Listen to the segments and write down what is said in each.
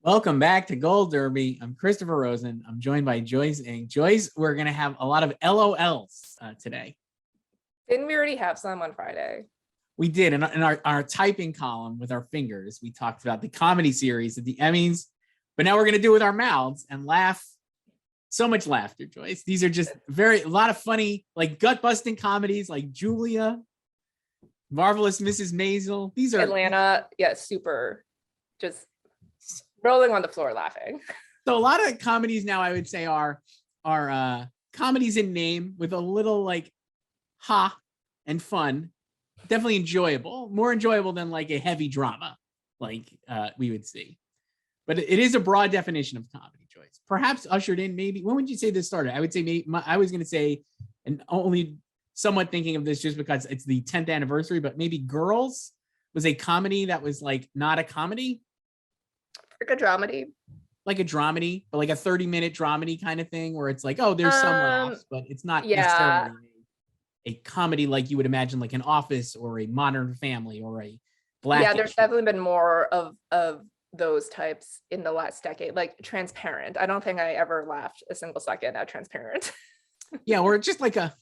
Welcome back to Gold Derby. I'm Christopher Rosen. I'm joined by Joyce Ng. Joyce, we're going to have a lot of LOLs today. Didn't we already have some on Friday? We did. In our typing column with our fingers, we talked about the comedy series at the Emmys, but now we're going to do it with our mouths and laugh. So much laughter, Joyce. These are just a lot of funny, like gut-busting comedies like Julia, Marvelous Mrs. Maisel. These are Atlanta. Yeah, super. Just rolling on the floor laughing. So a lot of comedies now, I would say, are comedies in name with a little like ha and fun. Definitely enjoyable, more enjoyable than like a heavy drama like we would see. But it is a broad definition of comedy, Joyce. Perhaps ushered in maybe, when would you say this started? I would say maybe, I was going to say, and only somewhat thinking of this just because it's the 10th anniversary, but maybe Girls was a comedy that was like not a comedy. Like a dramedy. Like a dramedy, but like a 30-minute dramedy kind of thing where it's like, oh, there's some laughs, but it's not necessarily a comedy like you would imagine, like an Office or a Modern Family or a Black. Yeah, there's definitely been more of those types in the last decade, like Transparent. I don't think I ever laughed a single second at Transparent. Yeah, or just like a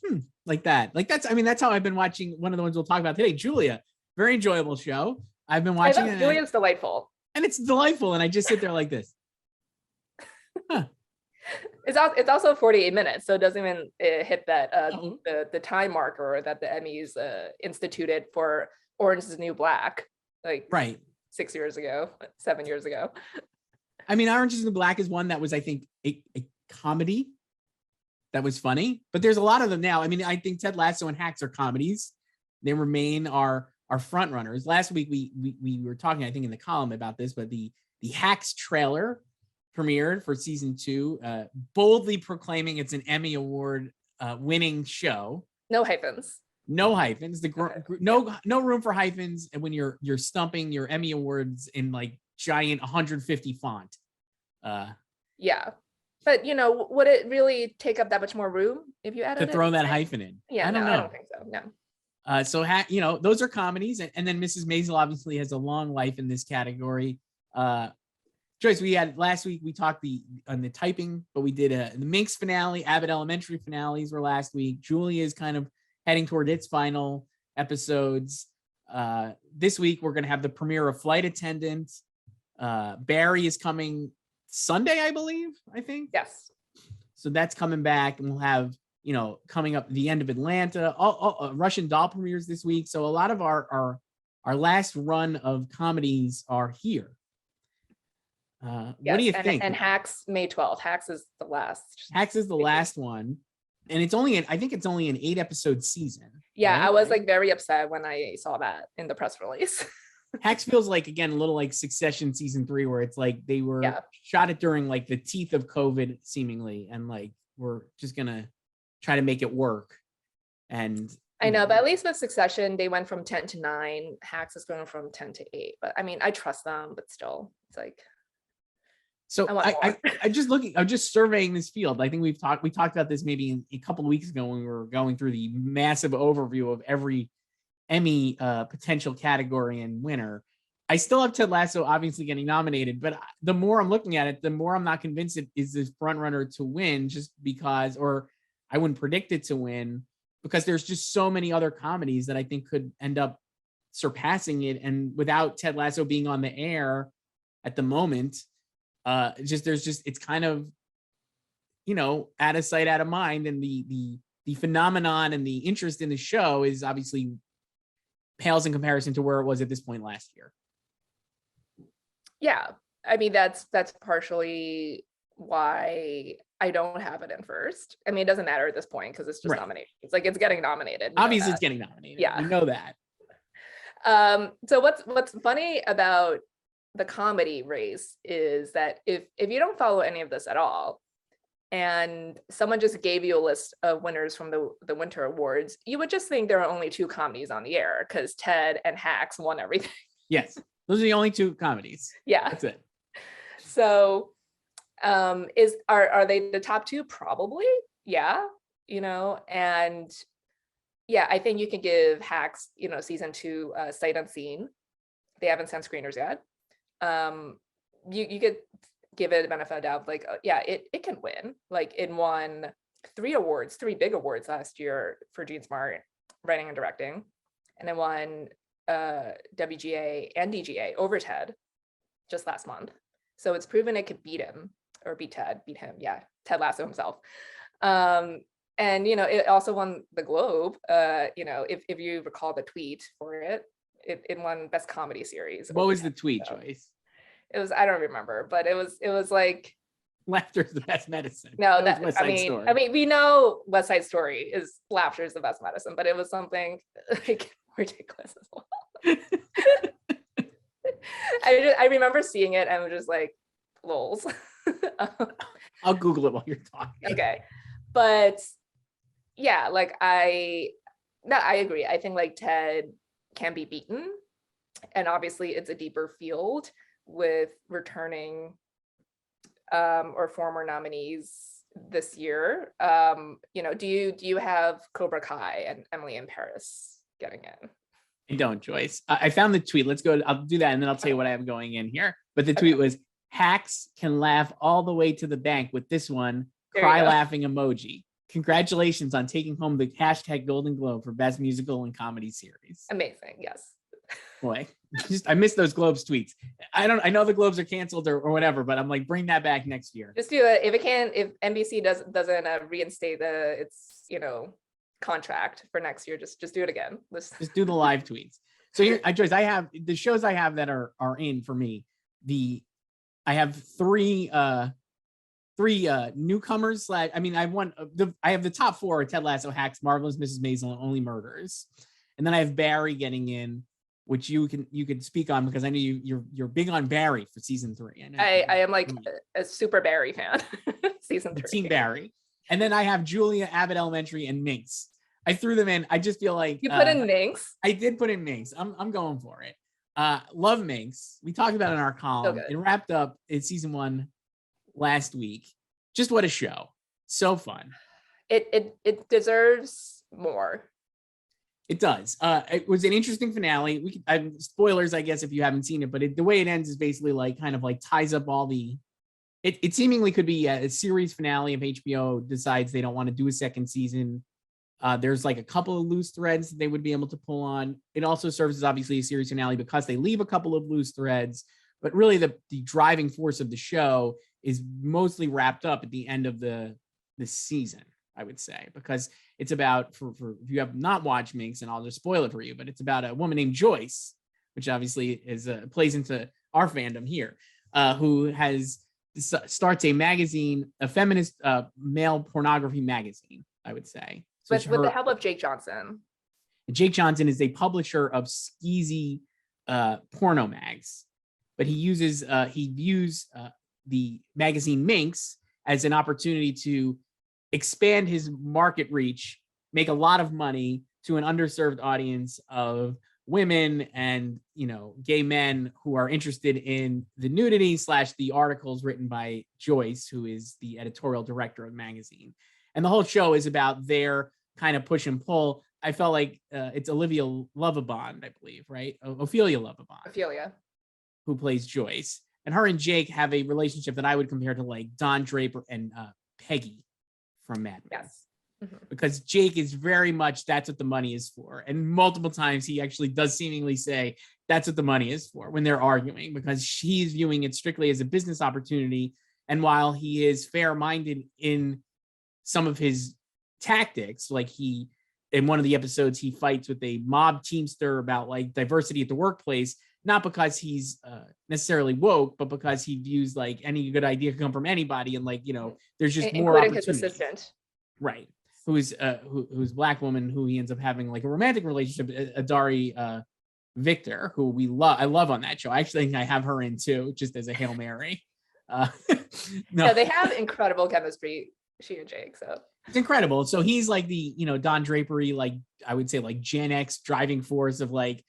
like that. Like that's how I've been watching one of the ones we'll talk about today, Julia. Very enjoyable show. I've been watching it. Julia's delightful. And it's delightful, and I just sit there like this. Huh. It's also 48 minutes, so it doesn't even hit that the time marker that the Emmys instituted for Orange is the New Black, like 6 years ago, 7 years ago. I mean, Orange is the New Black is one that was, I think, a comedy that was funny, but there's a lot of them now. I mean, I think Ted Lasso and Hacks are comedies. They remain our front runners. Last week we were talking, I think, in the column about this, but the Hacks trailer premiered for season 2, boldly proclaiming it's an Emmy Award winning show. No hyphens. No hyphens. No room for hyphens. And when you're stumping your Emmy Awards in like giant 150 font. Yeah, but would it really take up that much more room if you added to throw that hyphen in? Yeah, I don't think so. No. So those are comedies, and then Mrs. Maisel obviously has a long life in this category. Joyce, we had last week, we talked on the typing, but we did the Minx finale. Abbott Elementary finales were last week. Julia is kind of heading toward its final episodes. This week we're going to have the premiere of Flight Attendant. Barry is coming Sunday, I think. Yes. So that's coming back, and we'll have coming up the end of Atlanta. All Russian Doll premieres this week. So a lot of our last run of comedies are here. Yes, what do you think? And Hacks May 12th. Hacks is the last. Hacks is the last one, and I think it's only an 8-episode season. Yeah, right? I was like very upset when I saw that in the press release. Hacks feels like, again, a little like Succession season 3, where it's like they were shot it during like the teeth of COVID, seemingly, and like we're just gonna try to make it work. And I know, but at least with Succession, they went from 10 to 9. Hacks is going from 10 to 8. But I mean, I trust them, but still, it's like. So I'm just surveying this field. I think we talked about this maybe a couple of weeks ago when we were going through the massive overview of every Emmy potential category and winner. I still have Ted Lasso obviously getting nominated, but the more I'm looking at it, the more I'm not convinced it is this front runner to win, just because, or I wouldn't predict it to win, because there's just so many other comedies that I think could end up surpassing it. And without Ted Lasso being on the air at the moment, it's kind of, out of sight, out of mind. And the phenomenon and the interest in the show is obviously pales in comparison to where it was at this point last year. Yeah. I mean, that's partially why I don't have it in first. I mean, it doesn't matter at this point because it's just nominations. Like, it's getting nominated. Obviously it's getting nominated. Yeah. We know that. So what's funny about the comedy race is that if you don't follow any of this at all, and someone just gave you a list of winners from the Winter Awards, you would just think there are only 2 comedies on the air because Ted and Hacks won everything. Yes, those are the only 2 comedies. Yeah, that's it. So, are they the top 2? Probably, yeah. And yeah, I think you can give Hacks, season 2 sight unseen. They haven't sent screeners yet. you could give it a benefit of doubt, like, yeah, it can win. Like, it won 3 big awards last year for Jean Smart writing and directing, and it won WGA and DGA over Ted just last month. So it's proven it could beat him, or beat him, yeah, Ted Lasso himself. And it also won the Globe. If you recall the tweet for it, it won Best Comedy Series. What was the tweet, Joyce? It was, I don't remember, but it was like, laughter is the best medicine. No, I mean, we know West Side Story is laughter is the best medicine, but it was something like ridiculous as well. I remember seeing it and was just like, lols. I'll Google it while you're talking. Okay. But yeah, like I agree. I think like Ted can be beaten. And obviously it's a deeper field with returning or former nominees this year. Do you have Cobra Kai and Emily in Paris getting in? I don't, Joyce. I found the tweet. Let's go. I'll do that, and then I'll tell you what I have going in here. But the tweet was, hacks can laugh all the way to the bank with this one, cry laughing emoji. Congratulations on taking home the hashtag Golden Globe for Best Musical and Comedy Series. Amazing. Yes. Boy, I miss those Globes tweets. I know the Globes are canceled or whatever, but I'm like, bring that back next year. Just do it if NBC doesn't reinstate its contract for next year. Just do it again. Just do the live tweets. So here, Joyce, I have the shows I have that are in for me. I have three newcomers. I have the top 4: Ted Lasso, Hacks, Marvelous Mrs. Maisel, and Only Murders. And then I have Barry getting in, which you could speak on, because I know you're big on Barry for season 3. I am like a super Barry fan. Season 3. Team Barry. And then I have Julia, Abbott Elementary, and Minx. I threw them in. I just feel like you put in Minx. I did put in Minx. I'm going for it. Love Minx. We talked about it in our column. It wrapped up in season 1 last week. Just what a show. So fun. It deserves more. It does. It was an interesting finale. Spoilers, I guess, if you haven't seen it, but the way it ends is basically like kind of like ties up all the. It seemingly could be a series finale if HBO decides they don't want to do a second season. There's like a couple of loose threads that they would be able to pull on. It also serves as obviously a series finale because they leave a couple of loose threads. But really, the driving force of the show is mostly wrapped up at the end of the season, I would say, because it's about, for if you have not watched Minx, and I'll just spoil it for you, but it's about a woman named Joyce, which obviously is plays into our fandom here, who starts a magazine, a feminist male pornography magazine, I would say. So with the help of Jake Johnson. Jake Johnson is a publisher of skeezy porno mags, but he views the magazine Minx as an opportunity to expand his market reach, make a lot of money to an underserved audience of women and gay men who are interested in the nudity / the articles written by Joyce, who is the editorial director of the magazine. And the whole show is about their kind of push and pull. I felt like it's Olivia Lovabond, I believe, right? Ophelia Lovabond. Ophelia. Who plays Joyce. And her and Jake have a relationship that I would compare to like Don Draper and Peggy from Mad Men. Yes. Mm-hmm. Because Jake is very much, that's what the money is for. And multiple times he actually does seemingly say that's what the money is for when they're arguing, because she's viewing it strictly as a business opportunity. And while he is fair-minded in some of his tactics, like in one of the episodes, he fights with a mob teamster about like diversity at the workplace, not because he's necessarily woke, but because he views like any good idea can come from anybody. And like, there's just more opportunity. His assistant. Right. Who's Black woman who he ends up having like a romantic relationship, Adari Victor, who I love on that show. I actually think I have her in too, just as a Hail Mary. No. Yeah, they have incredible chemistry, she and Jake. So it's incredible. So he's like the, Don Drapery, like I would say like Gen X driving force of like,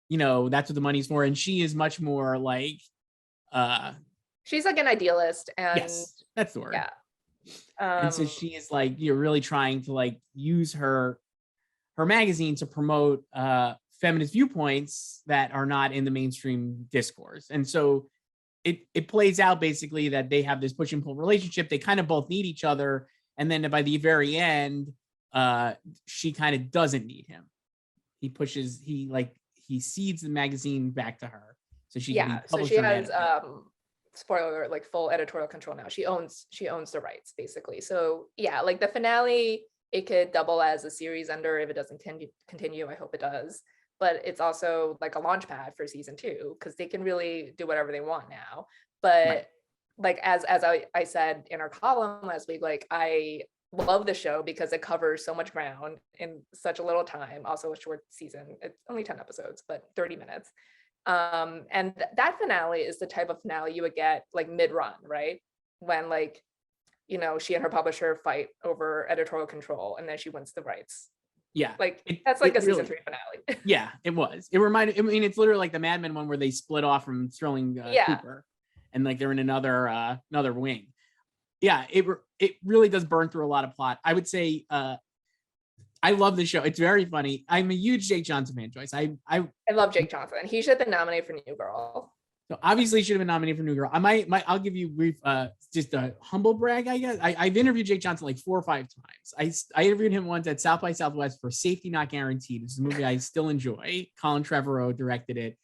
that's what the money's for. And she is much more like she's like an idealist. And yes, that's the word. Yeah. And so she is like, you're really trying to like use her magazine to promote feminist viewpoints that are not in the mainstream discourse. And so it plays out basically that they have this push and pull relationship. They kind of both need each other. And then by the very end, she kind of doesn't need him. He cedes the magazine back to her. So she can be so she has spoiler alert, like full editorial control now. She owns the rights basically. So yeah, like the finale, it could double as a series ender if it doesn't continue. I hope it does. But it's also like a launch pad for season 2 because they can really do whatever they want now. But Right. like as I said in our column last week, like I love the show because it covers so much ground in such a little time. Also a short season. It's only 10 episodes, but 30 minutes. And that finale is the type of finale you would get like mid-run, right? When like, you know, she and her publisher fight over editorial control and then she wins the rights. Yeah. Like that's like a season 3 finale. Yeah, it was. It reminded, I mean, it's literally like the Mad Men one where they split off from Sterling Cooper and like they're in another wing. Yeah, it really does burn through a lot of plot. I would say I love the show. It's very funny. I'm a huge Jake Johnson fan, Joyce. I love Jake Johnson. He should have been nominated for New Girl. So obviously he should have been nominated for New Girl. I'll give you brief, just a humble brag, I guess. I've interviewed Jake Johnson like 4 or 5 times. I interviewed him once at South by Southwest for Safety Not Guaranteed. It's a movie I still enjoy. Colin Trevorrow directed it.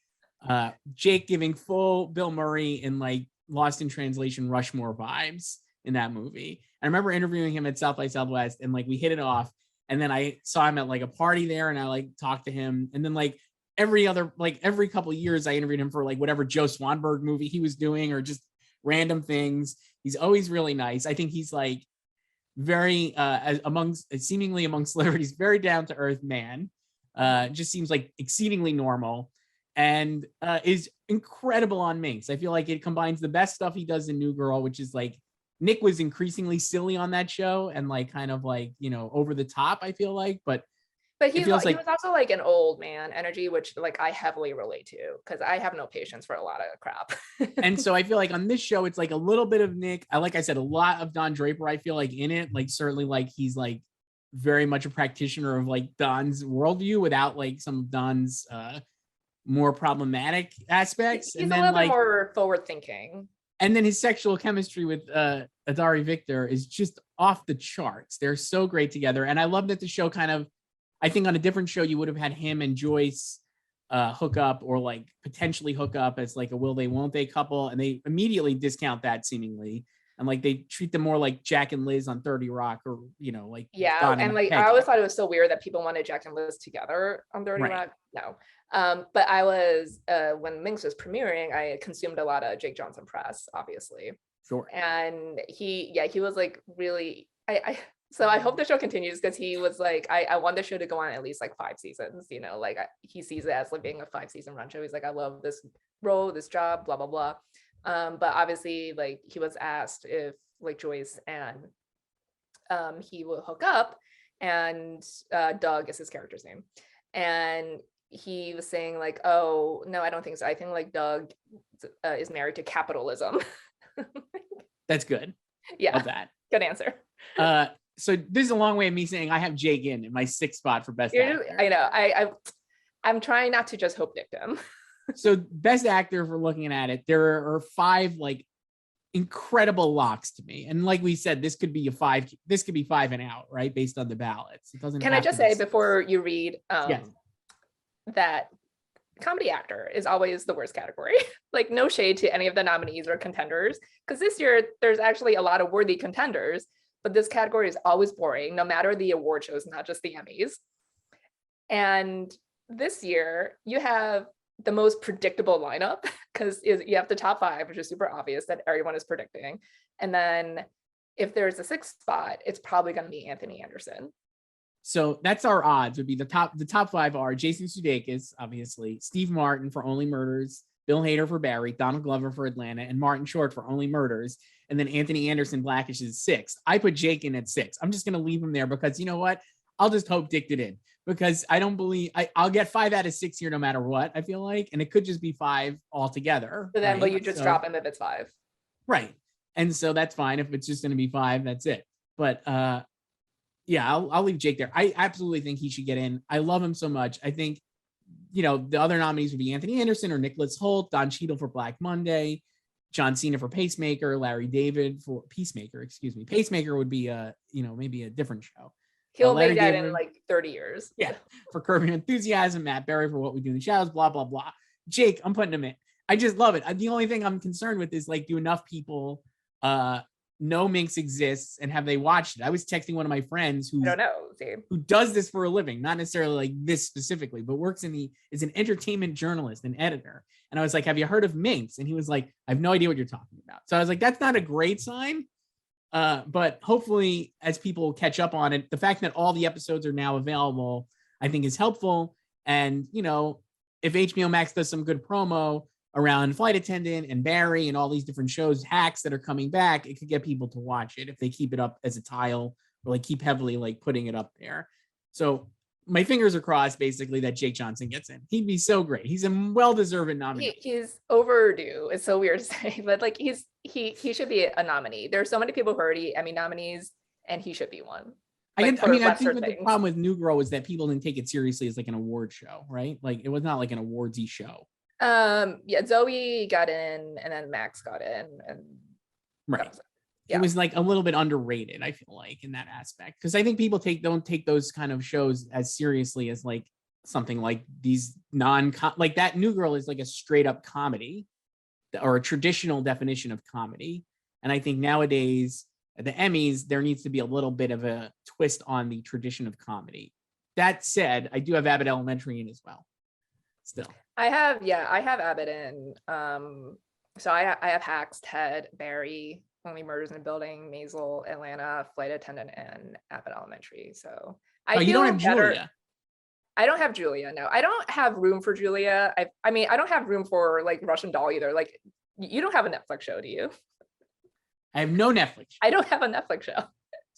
Jake giving full Bill Murray in like Lost in Translation Rushmore vibes in that movie. I remember interviewing him at South by Southwest and like we hit it off. And then I saw him at like a party there and I like talked to him. And then like every couple of years I interviewed him for like whatever Joe Swanberg movie he was doing or just random things. He's always really nice. I think he's like very seemingly among celebrities, very down to earth man. Just seems like exceedingly normal and is incredible on Minx. I feel like it combines the best stuff he does in New Girl, which is like Nick was increasingly silly on that show and like kind of like, you know, over the top, I feel like, but he was also like an old man energy, which like I heavily relate to because I have no patience for a lot of crap. And so I feel like on this show, it's like a little bit of Nick. Like I said, a lot of Don Draper, I feel like in it, like certainly like he's like very much a practitioner of like Don's worldview without like some of Don's more problematic aspects. He's and a then little like bit more forward thinking. And then his sexual chemistry with Adari Victor is just off the charts. They're so great together. And I love that the show kind of, I think on a different show, you would have had him and Joyce hook up or like potentially hook up as like a will they, won't they couple. And they immediately discount that seemingly. And like they treat them more like Jack and Liz on 30 Rock or, you know, like. Yeah. And like, I always thought it was so weird that people wanted Jack and Liz together on 30 Rock. No. But I was, when Minx was premiering, I consumed a lot of Jake Johnson press, obviously. Sure. And he was like really, so I hope the show continues because he was like, I want the show to go on at least like 5 seasons, you know, like he sees it as like being a 5-season run show. He's like, I love this role, this job, blah, blah, blah. But obviously like he was asked if like Joyce and he will hook up and Doug is his character's name. And he was saying like, oh, no, I don't think so. I think like Doug is married to capitalism. That's good. Yeah. Love that. Good answer. So this is a long way of me saying I have Jake in my 6th spot for best actor. I know. I'm trying not to just hope dictum. So best actor, if we're looking at it, there are 5 like incredible locks to me. And like we said, this could be 5 and out, right? Based on the ballots. It doesn't. Can I just say before you read yes. that comedy actor is always the worst category. Like no shade to any of the nominees or contenders, because this year there's actually a lot of worthy contenders, but this category is always boring, no matter the award shows, not just the Emmys. And this year you have the most predictable lineup because you have the top 5, which is super obvious that everyone is predicting. And then if there's a 6th spot, it's probably going to be Anthony Anderson. So that's our odds would be the top 5 are Jason Sudeikis, obviously, Steve Martin for Only Murders, Bill Hader for Barry, Donald Glover for Atlanta, and Martin Short for Only Murders. And then Anthony Anderson Blackish is 6th. I put Jake in at 6. I'm just going to leave him there because you know what? I'll just hope Dick did in because I don't believe I'll get 5 out of 6 here no matter what, I feel like. And it could just be 5 altogether. So then will you just drop him if it's 5? Right. And so that's fine. If it's just going to be 5, that's it. But yeah, I'll leave Jake there. I absolutely think he should get in. I love him so much. I think, you know, the other nominees would be Anthony Anderson or Nicholas Hoult, Don Cheadle for Black Monday. John Cena for Pacemaker, Larry David for Peacemaker, excuse me. Pacemaker would be maybe a different show. He'll Larry make that David, in like 30 years. Yeah, for Curb Your Enthusiasm, Matt Berry for What We Do in the Shadows, blah, blah, blah. Jake, I'm putting him in. I just love it. The only thing I'm concerned with is like, do enough people know Minx exists and have they watched it? I was texting one of my friends I don't know, who does this for a living, not necessarily like this specifically, but works is an entertainment journalist and editor. And I was like, have you heard of Minx? And he was like, I have no idea what you're talking about. So I was like, that's not a great sign. But hopefully as people catch up on it, the fact that all the episodes are now available, I think is helpful. And, if HBO Max does some good promo around Flight Attendant and Barry and all these different shows, hacks that are coming back, it could get people to watch it if they keep it up as a tile or like keep heavily like putting it up there. So my fingers are crossed basically that Jake Johnson gets in. He'd be so great. He's a well-deserved nominee. He's overdue. It's so weird to say, but like he should be a nominee. There's so many people who are already Emmy nominees and he should be one. I think the problem with New Girl was that people didn't take it seriously as like an award show, right? Like it was not like an awardsy show. Yeah, Zoe got in and then Max got in, and right. It was like a little bit underrated, I feel like, in that aspect. Because I think people don't take those kind of shows as seriously as like something like these like that New Girl is like a straight up comedy or a traditional definition of comedy. And I think nowadays at the Emmys, there needs to be a little bit of a twist on the tradition of comedy. That said, I do have Abbott Elementary in as well. Still. I have Abbott in. So I have Hacks, Ted, Barry, Only Murders in the Building, Maisel, Atlanta, Flight Attendant, and Abbott Elementary. So you don't have Julia. I don't have Julia. No, I don't have room for Julia. I mean, I don't have room for like Russian Doll either. Like, you don't have a Netflix show, do you? I have no Netflix show. I don't have a Netflix show.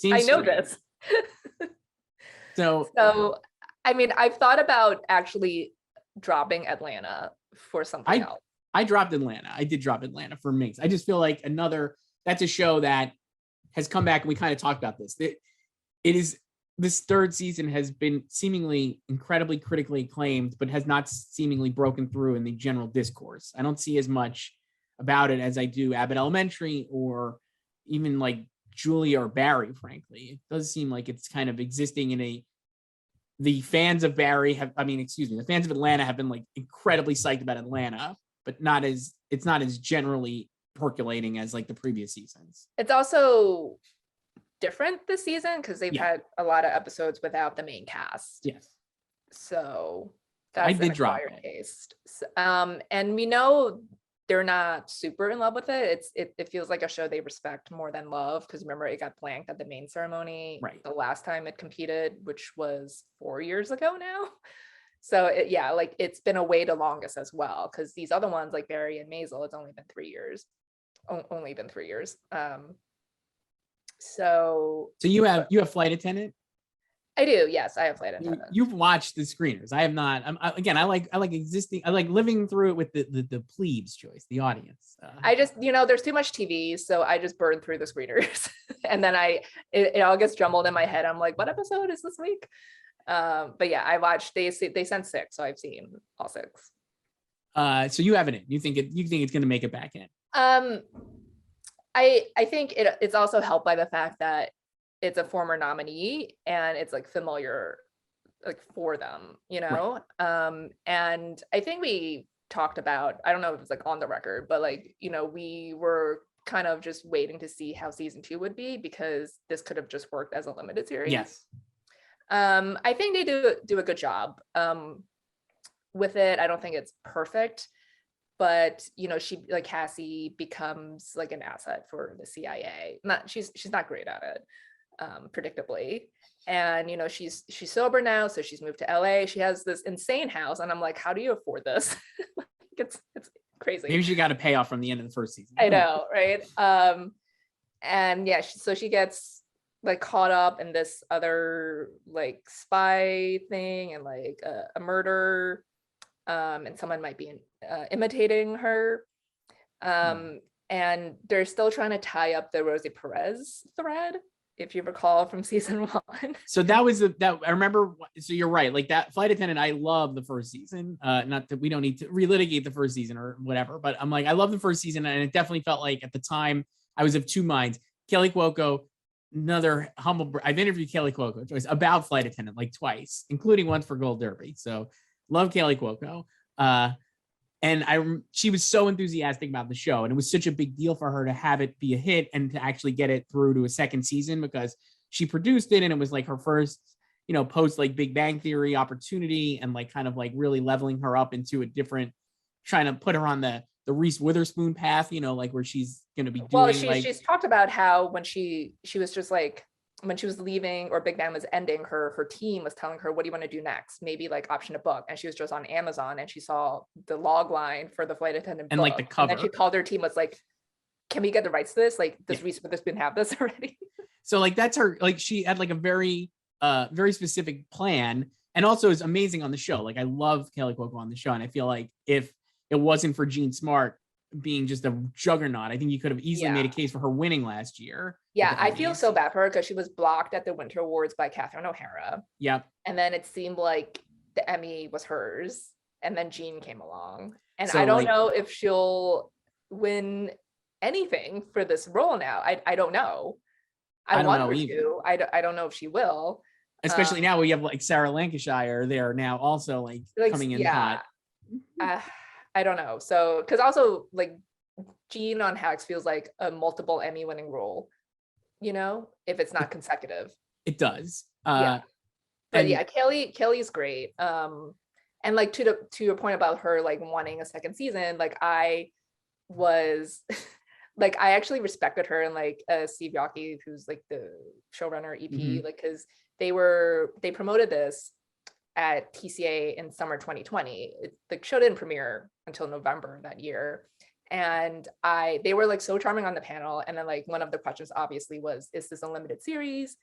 I know this. So I mean, I've thought about actually dropping Atlanta for something else. I dropped Atlanta. I did drop Atlanta for Minx. I just feel like that's a show that has come back, and we kind of talked about this. This third season has been seemingly incredibly critically acclaimed, but has not seemingly broken through in the general discourse. I don't see as much about it as I do Abbott Elementary or even like Julia or Barry, frankly. It does seem like it's kind of existing in the fans of the fans of Atlanta have been like incredibly psyched about Atlanta, but it's not as generally percolating as like the previous seasons. It's also different this season because they've had a lot of episodes without the main cast. Yes. So that's I did drop taste. And we know they're not super in love with it. It feels like a show they respect more than love, because remember, it got blanked at the main ceremony the last time it competed, which was 4 years ago now. So it's been away the longest as well, because these other ones like Barry and Maisel, it's only been 3 years. So you have Flight Attendant? I do, yes, I have Flight Attendant. You've watched the screeners. I have not. I like living through it with the plebes, Joyce, the audience. I just, there's too much TV, so I just burn through the screeners, and then it all gets jumbled in my head. I'm like, what episode is this week? But yeah, I watched. They sent 6, so I've seen all 6. So you have it in. You think it's going to make it back in? I think it's also helped by the fact that it's a former nominee and it's like familiar like for them, and I think we talked about, I don't know if it was like on the record, but like, we were kind of just waiting to see how season 2 would be, because this could have just worked as a limited series. Yes. I think they do a good job with it. I don't think it's perfect, but she, like, Cassie becomes like an asset for the CIA. She's not great at it, predictably. And she's sober now, so she's moved to LA. She has this insane house, and I'm like, how do you afford this? it's crazy. Maybe she got a payoff from the end of the first season. I know, right? And yeah, so she gets like caught up in this other like spy thing and like a murder, and someone might be imitating her, and they're still trying to tie up the Rosie Perez thread if you recall from season 1. So that was that I remember. So you're right. Like that Flight Attendant, I love the first season. Not that we don't need to relitigate the first season or whatever, but I'm like, I love the first season. And it definitely felt like at the time I was of two minds. Kelly Cuoco, another humble, I've interviewed Kelly Cuoco, Joyce, about Flight Attendant like twice, including once for Gold Derby. So love Kelly Cuoco. And she was so enthusiastic about the show, and it was such a big deal for her to have it be a hit and to actually get it through to a second season, because she produced it and it was like her first, post like Big Bang Theory opportunity, and like kind of like really leveling her up into a different, trying to put her on the Reese Witherspoon path, like where she's going to be doing. Well, she's talked about how when she was just like, when she was leaving or Big Bang was ending, her team was telling her, what do you want to do next? Maybe like option a book. And she was just on Amazon and she saw the log line for the Flight Attendant and book. like the cover. And then she called her team, was like, can we get the rights to this? Like, does Reese Witherspoon have this already? So like that's her, like she had like a very specific plan, and also is amazing on the show. Like I love Kelly Cuoco on the show, and I feel like if it wasn't for Jean Smart being just a juggernaut, I think you could have easily made a case for her winning last year. Yeah, I feel so bad for her because she was blocked at the Winter Awards by Catherine O'Hara. Yep. And then it seemed like the Emmy was hers, and then Jean came along. And So, I don't know if she'll win anything for this role now. I don't know. I want her to. I don't know if she will. Especially now we have like Sarah Lancashire there now also like coming in hot. I don't know. So, because also like Jean on Hacks feels like a multiple Emmy winning role, if it's not consecutive. It does. But yeah, Kelly's great. And like to your point about her like wanting a second season, like I was like, I actually respected her and like Steve Yockey, who's like the showrunner EP, like because they promoted this at TCA in summer 2020. The show didn't premiere until November that year. And they were like so charming on the panel. And then like one of the questions obviously was, is this a limited series?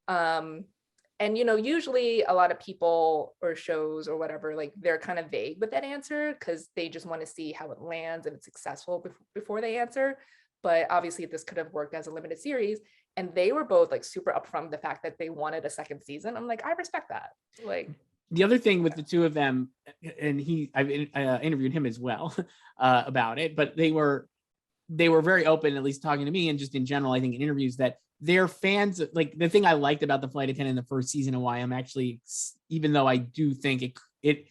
And usually a lot of people or shows or whatever, like they're kind of vague with that answer because they just want to see how it lands and it's successful before they answer. But obviously this could have worked as a limited series. And they were both like super upfront the fact that they wanted a second season. I'm like, I respect that. Like the other thing with the two of them, and I've interviewed him as well about it, but they were very open, at least talking to me, and just in general, I think in interviews, that they're fans. Like the thing I liked about the Flight Attendant in the first season, and why I'm actually, even though I do think it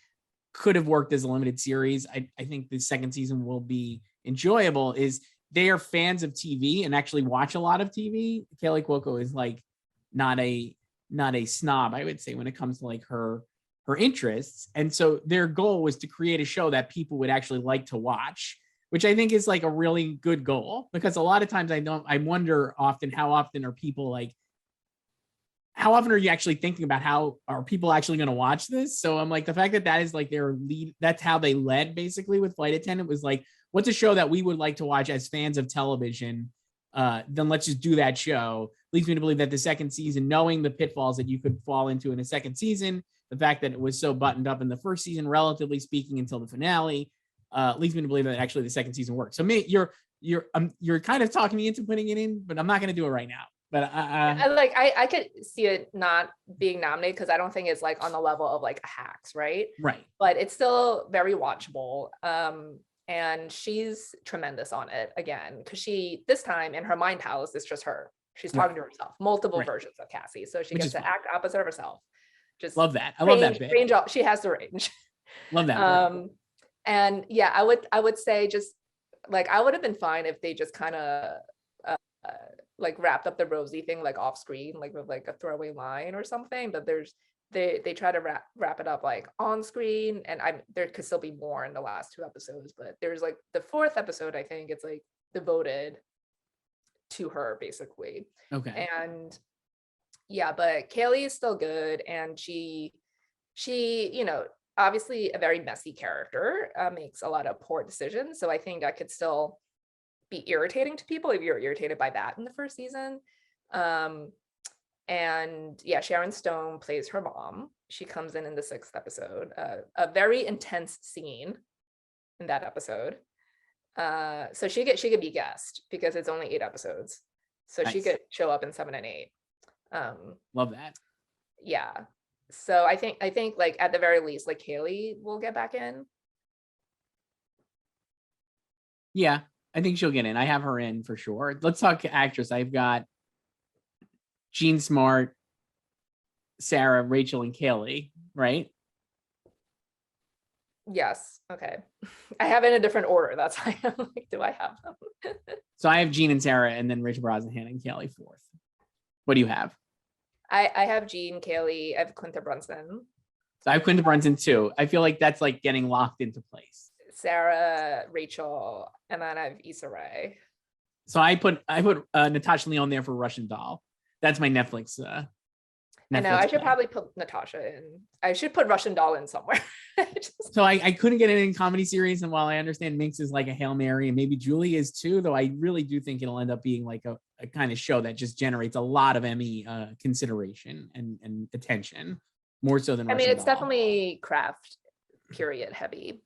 could have worked as a limited series, I think the second season will be enjoyable, is they are fans of TV and actually watch a lot of TV. Kelly Cuoco is like not a snob, I would say, when it comes to like her interests. And so their goal was to create a show that people would actually like to watch, which I think is like a really good goal, because a lot of times I wonder often, how often are people like, how often are you actually thinking about how are people actually going to watch this? So I'm like, the fact that is like their lead, that's how they led basically with Flight Attendant, was like, what's a show that we would like to watch as fans of television? Then let's just do that show. Leads me to believe that the second season, knowing the pitfalls that you could fall into in a second season, the fact that it was so buttoned up in the first season, relatively speaking, until the finale, leads me to believe that actually the second season worked. So you're kind of talking me into putting it in, but I'm not going to do it right now. But I could see it not being nominated because I don't think it's like on the level of like a Hacks, right? Right. But it's still very watchable. And she's tremendous on it again, because this time in her mind palace, it's just her. She's talking to herself, multiple versions of Cassie. So she gets to act opposite of herself. Just love that. I love that bit. Range, she has the range. Love that. And yeah, I would say just like, I would have been fine if they just kind of like wrapped up the Rosie thing like off screen, like with like a throwaway line or something. But they try to wrap it up like on screen, and there could still be more in the last two episodes, but there's like the fourth episode, I think it's like devoted to her basically. Okay. And yeah, but Kaylee is still good, and she obviously a very messy character, makes a lot of poor decisions, so I think that could still be irritating to people if you're irritated by that in the first season. And yeah, Sharon Stone plays her mom. She comes in the 6th episode, a very intense scene in that episode. So she could be guest because it's only 8 episodes. So nice. She could show up in 7 and 8. Love that. Yeah. So I think like at the very least, like Kaylee will get back in. Yeah, I think she'll get in. I have her in for sure. Let's talk actress. I've got Jean Smart, Sarah, Rachel, and Kaylee, right? Yes. Okay. I have it in a different order. That's why I'm like, do I have them? So I have Jean and Sarah, and then Rachel Brosnahan and Kaylee fourth. What do you have? I have Jean, Kaylee, I have Quinta Brunson. So I have Quinta Brunson too. I feel like that's like getting locked into place. Sarah, Rachel, and then I have Issa Rae. So I put Natasha Lyonne there for Russian Doll. That's my Netflix. I know I should probably put Natasha in. I should put Russian Doll in somewhere. So I couldn't get it in comedy series, and while I understand Minx is like a Hail Mary, and maybe Julie is too, though I really do think it'll end up being like a kind of show that just generates a lot of Emmy consideration and attention, more so than Russian it's Doll. definitely craft period heavy.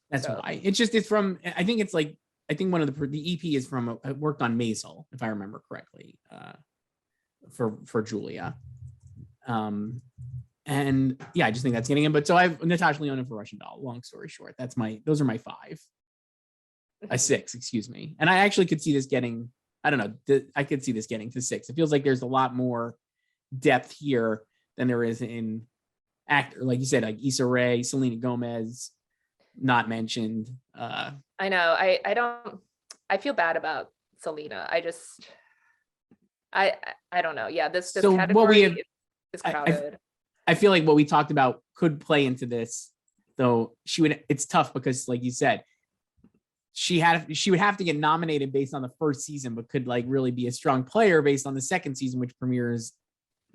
That's why. It's from, I think it's like, I think one of the EP is from, worked on Maisel, if I remember correctly, for Julia. And yeah, I just think that's getting in. But so I have Natasha Lyonne for Russian Doll. Long story short, those are my five. Six, excuse me. And I actually could see this getting, I don't know, I could see this getting to six. It feels like there's a lot more depth here than there is in actor, like you said, like Issa Rae, Selena Gomez, not mentioned. I know. I feel bad about Selena. I don't know. Yeah, this so category is crowded. I feel like what we talked about could play into this, though it's tough because, like you said, she would have to get nominated based on the first season, but could like really be a strong player based on the second season, which premieres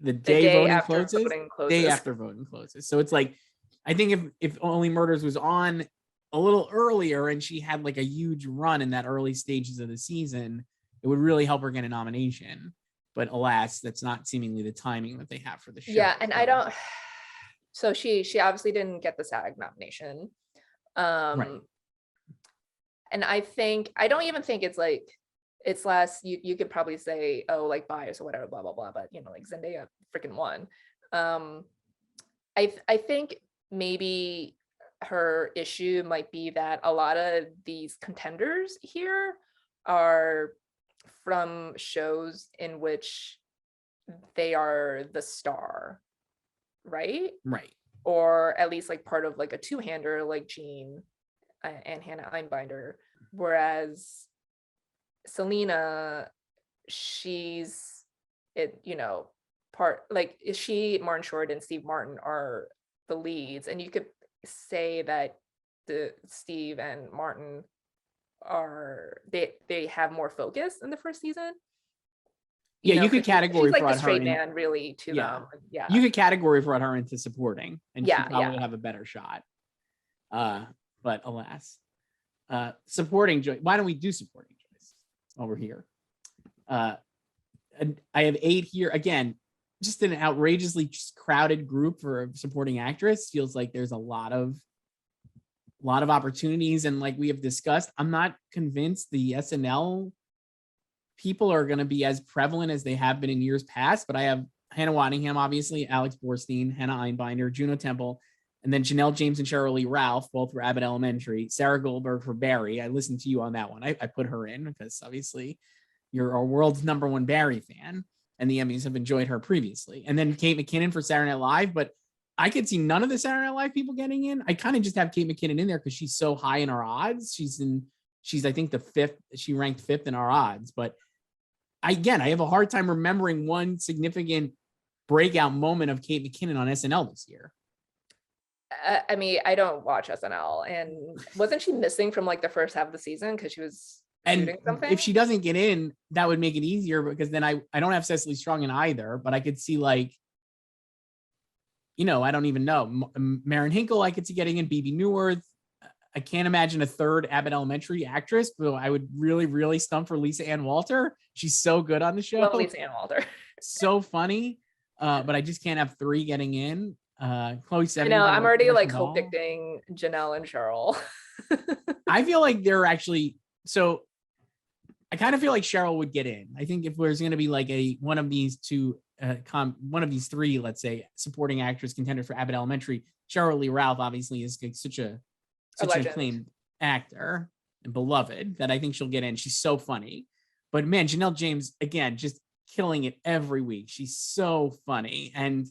the day voting closes. Day after voting closes. So it's like, I think if Only Murders was on a little earlier and she had like a huge run in that early stages of the season, it would really help her get a nomination. But alas, that's not seemingly the timing that they have for the show. Yeah, and I don't. So she obviously didn't get the SAG nomination. Right. And I don't even think it's like it's less. You could probably say, oh, like bias or whatever, blah blah blah. But like Zendaya freaking won. I think maybe her issue might be that a lot of these contenders here are from shows in which they are the star, right? Or at least like part of like a two-hander like Jean and Hannah Einbinder, whereas Selena, she's part like she, Martin Short and Steve Martin are the leads, and you could say that the Steve and Martin they have more focus in the first season. You could category she's like the straight man really to them. Yeah, you could category for her into supporting, and she probably have a better shot. But alas, supporting Joyce. Why don't we do supporting Joyce over here? And I have 8 here again. Just an outrageously crowded group for a supporting actress. Feels like there's a lot of opportunities, and like we have discussed, I'm not convinced the SNL people are going to be as prevalent as they have been in years past. But I have Hannah Waddingham, obviously, Alex Borstein, Hannah Einbinder, Juno Temple, and then Janelle James and Cheryl Lee Ralph, both for Abbott Elementary. Sarah Goldberg for Barry. I listened to you on that one. I put her in because obviously you're our world's #1 Barry fan, and the Emmys have enjoyed her previously. And then Kate McKinnon for Saturday Night Live, but I could see none of the Saturday Night Live people getting in. I kind of just have Kate McKinnon in there because she's so high in our odds. She's I think the 5th. She ranked 5th in our odds. But I have a hard time remembering one significant breakout moment of Kate McKinnon on SNL this year. I mean, I don't watch SNL, and wasn't she missing from like the first half of the season because she was shooting something? If she doesn't get in, that would make it easier because then I don't have Cecily Strong in either, but I could see like, I don't even know. Maren Hinkle, I could see getting in. Bebe Neuwirth. I can't imagine a third Abbott Elementary actress, but I would really, really stump for Lisa Ann Walter. She's so good on the show. Love Lisa Ann Walter. So funny. But I just can't have 3 getting in. Chloe Sevigny. I'm already like predicting Janelle and Cheryl. I feel like they're actually, so I kind of feel like Cheryl would get in. I think if there's going to be like one of these three, let's say, supporting actress contenders for Abbott Elementary, Cheryl Lee Ralph obviously is like such an acclaimed actor and beloved that I think she'll get in. She's so funny. But man, Janelle James, again, just killing it every week. She's so funny. And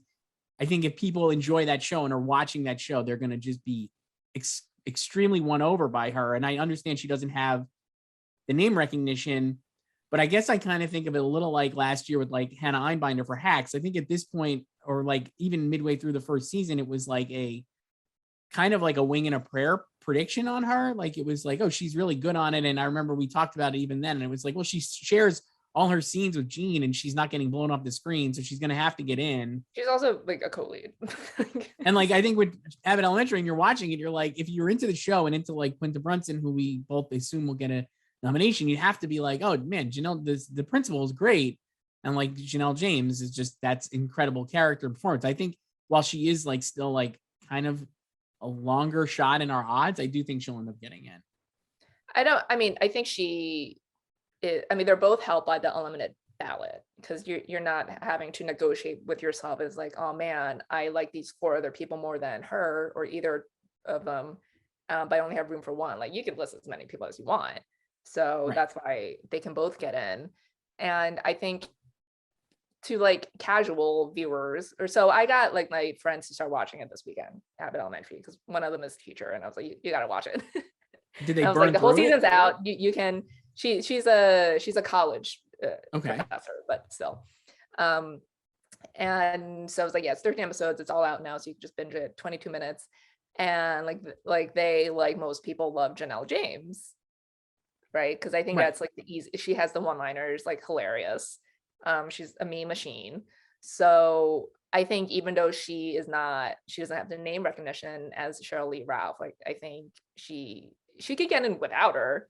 I think if people enjoy that show and are watching that show, they're going to just be extremely won over by her. And I understand she doesn't have the name recognition, but I guess I kind of think of it a little like last year with like Hannah Einbinder for Hacks. I think at this point, or like even midway through the first season, it was like a kind of like a wing and a prayer prediction on her. Like it was like, oh, she's really good on it. And I remember we talked about it even then. And it was like, well, she shares all her scenes with Gene and she's not getting blown off the screen. So she's going to have to get in. She's also like a co-lead. And like, I think with Abbott Elementary and you're watching it, you're like, if you're into the show and into like Quinta Brunson, who we both assume will get a nomination, you have to be like, oh man, Janelle, the principal is great. And like Janelle James is just, that's incredible character performance. I think while she is like still like kind of a longer shot in our odds, I do think she'll end up getting in. I think they're both helped by the unlimited ballot because you're not having to negotiate with yourself as like, oh man, I like these 4 other people more than her or either of them, but I only have room for one. Like you can list as many people as you want. So right. That's why they can both get in. And I think to like casual viewers, or so I got like my friends to start watching it this weekend, Abbott Elementary, because one of them is a teacher and I was like, you got to watch it. Did they burn like, the whole season's out. You can, she's a college professor, but still. And so I was like, yeah, it's 13 episodes. It's all out now. So you can just binge it 22 minutes. And like they, like most people, love Janelle James. Right. Because I think that's like the easy, she has the one-liners, like hilarious. She's a meme machine. So I think even though she doesn't have the name recognition as Cheryl Lee Ralph, like I think she could get in without her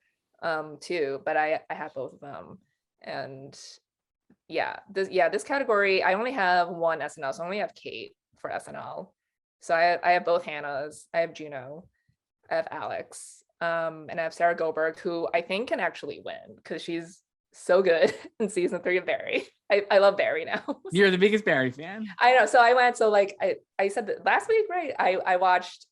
too, but I have both of them. And this category, I only have one SNL, so I only have Kate for SNL. So I have both Hannahs, I have Juno, I have Alex, and I have Sarah Goldberg, who I think can actually win because she's so good in season 3 of Barry. I love Barry now. You're the biggest Barry fan. I know. So I said that last week, right? I watched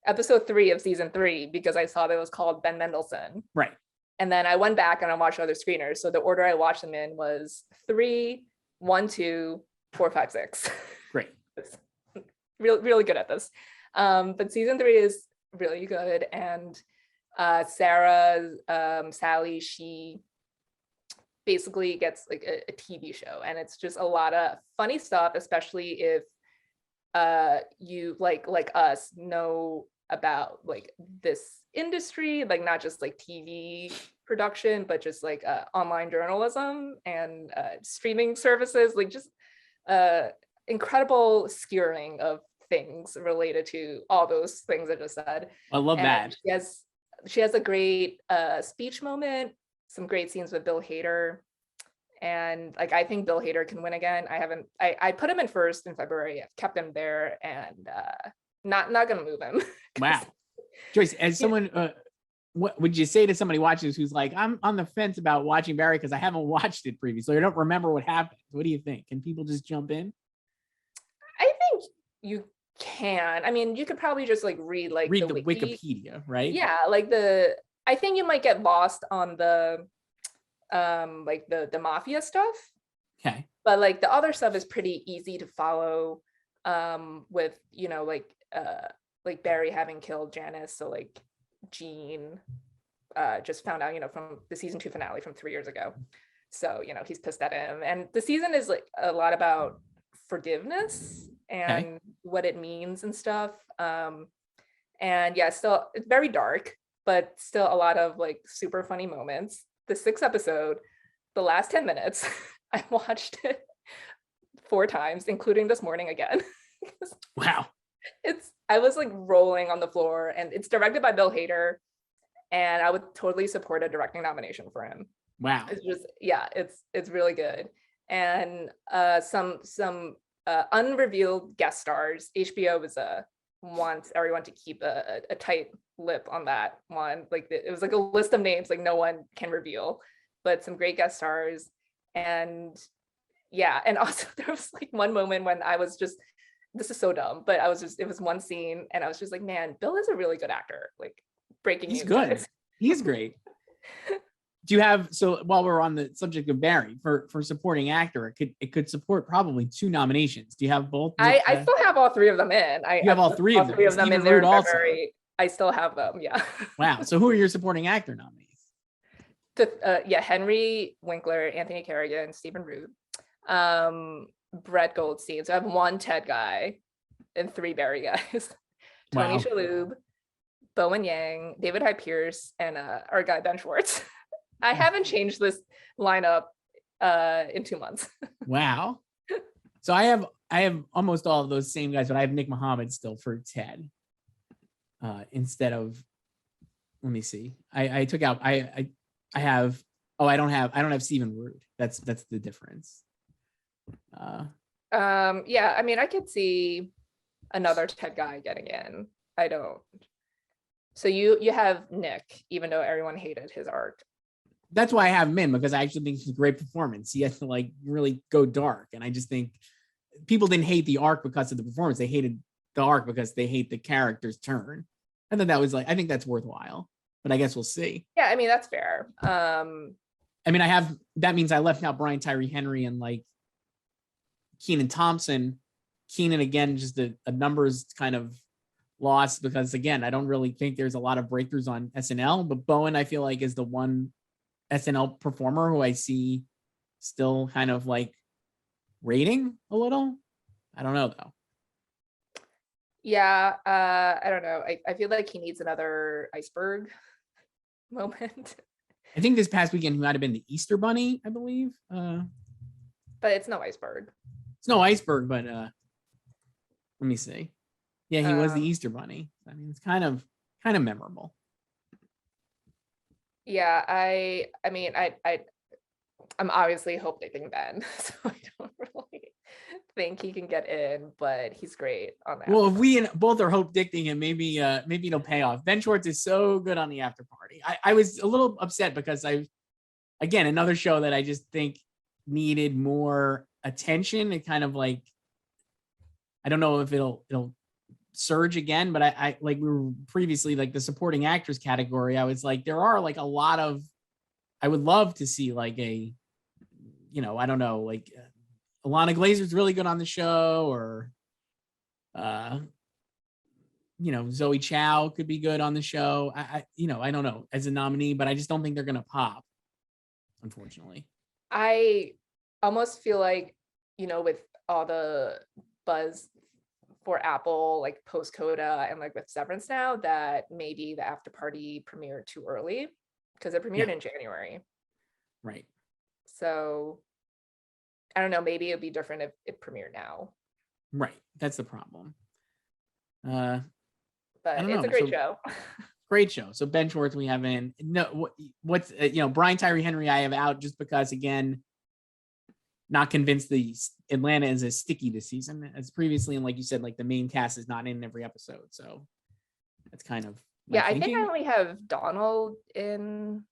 episode 3 of season 3 because I saw that it was called Ben Mendelsohn. Right. And then I went back and I watched other screeners. So the order I watched them in was 3, 1, 2, 4, 5, 6. Great. Really good at this. But season 3 is really good. And Sarah, Sally, she basically gets like a TV show, and it's just a lot of funny stuff, especially if you like us know about like this industry, like not just like TV production, but just like online journalism and streaming services, like just incredible skewering of things related to all those things I just said. I love that. She has a great speech moment, some great scenes with Bill Hader. And like, I think Bill Hader can win again. I put him in first in February. I've kept him there and not going to move him. Wow. Joyce, as someone, what would you say to somebody watching this who's like, I'm on the fence about watching Barry because I haven't watched it previously. I don't remember what happened. What do you think? Can people just jump in? I think you can. I mean, you could probably just like read the Wikipedia, right? Yeah, I think you might get lost on the like the mafia stuff. Okay. But like the other stuff is pretty easy to follow with, you know, like Barry having killed Janice. So like Gene just found out, you know, from the season 2 finale from 3 years ago. So, you know, he's pissed at him. And the season is like a lot about forgiveness and what it means and stuff. And yeah, still it's very dark, but still a lot of like super funny moments. The 6th episode, the last 10 minutes, I watched it 4 times, including this morning again. Wow. I was like rolling on the floor, and it's directed by Bill Hader, and I would totally support a directing nomination for him. Wow. It's just, yeah, it's really good. And some unrevealed guest stars. HBO wants everyone to keep a tight lip on that one. Like it was like a list of names like no one can reveal. but some great guest stars. And yeah, and also there was like one moment when I was just, this is so dumb, but it was one scene and I was just like, man, Bill is a really good actor. Like, breaking He's news, good. guys. He's great. Do you have, so while we're on the subject of Barry, for supporting actor, it could support probably 2 nominations. Do you have both? I still have all 3 of them in. You have all three of them in Stephen there Root in also. February. I still have them. Yeah. Wow. So who are your supporting actor nominees? Henry Winkler, Anthony Carrigan, Stephen Root, Brett Goldstein. So I have 1 Ted guy and 3 Barry guys. Tony Shalhoub, Bowen Yang, David Hyde Pierce, and our guy Ben Schwartz. I haven't changed this lineup in 2 months. Wow. So I have almost all of those same guys, but I have Nick Mohammed still for Ted. Instead of, let me see. I took out I have, I don't have Stephen Root. That's the difference. Yeah, I mean, I could see another Ted guy getting in. I don't. So you have Nick, even though everyone hated his arc. That's why I have him in, because I actually think it's a great performance. He has to like really go dark. And I just think people didn't hate the arc because of the performance. They hated the arc because they hate the character's turn. I thought that was like, I think that's worthwhile, but I guess we'll see. Yeah, I mean, that's fair. I mean, that means I left out Brian Tyree Henry and like Kenan Thompson. Kenan, again, just a numbers kind of loss, because again, I don't really think there's a lot of breakthroughs on SNL, but Bowen, I feel like, is the one SNL performer who I see still kind of like rating a little. I don't know though. Yeah, I don't know. I feel like he needs another iceberg moment. I think this past weekend he might have been the Easter Bunny, I believe. But it's no iceberg. It's no iceberg, but let me see. Yeah, he was the Easter Bunny. I mean, it's kind of memorable. Yeah, I mean, I'm obviously hoping Ben, so I don't really think he can get in, but he's great on that. Well, if we both are hope dicting him, maybe it'll pay off. Ben Schwartz is so good on the after party. I was a little upset because again, another show that I just think needed more attention. It kind of like, I don't know if it'll surge again, but I like, we were previously like the supporting actors category. I was like, there are like a lot of, I would love to see like a, I don't know, like Alana Glazer's really good on the show, or Zoe Chow could be good on the show. I don't know, as a nominee, but I just don't think they're gonna pop, unfortunately. I almost feel like, with all the buzz for Apple, like post Coda and like with Severance now, that maybe the after party premiered too early, because it premiered in January. Right. So I don't know, maybe it'd be different if it premiered now. Right. That's the problem. But it's a great show. Great show. So Ben Schwartz we have in. No, what's Brian Tyree Henry I have out, just because, again, not convinced the Atlanta is as sticky this season as previously, and like you said, like the main cast is not in every episode, so that's kind of I think I only have Donald in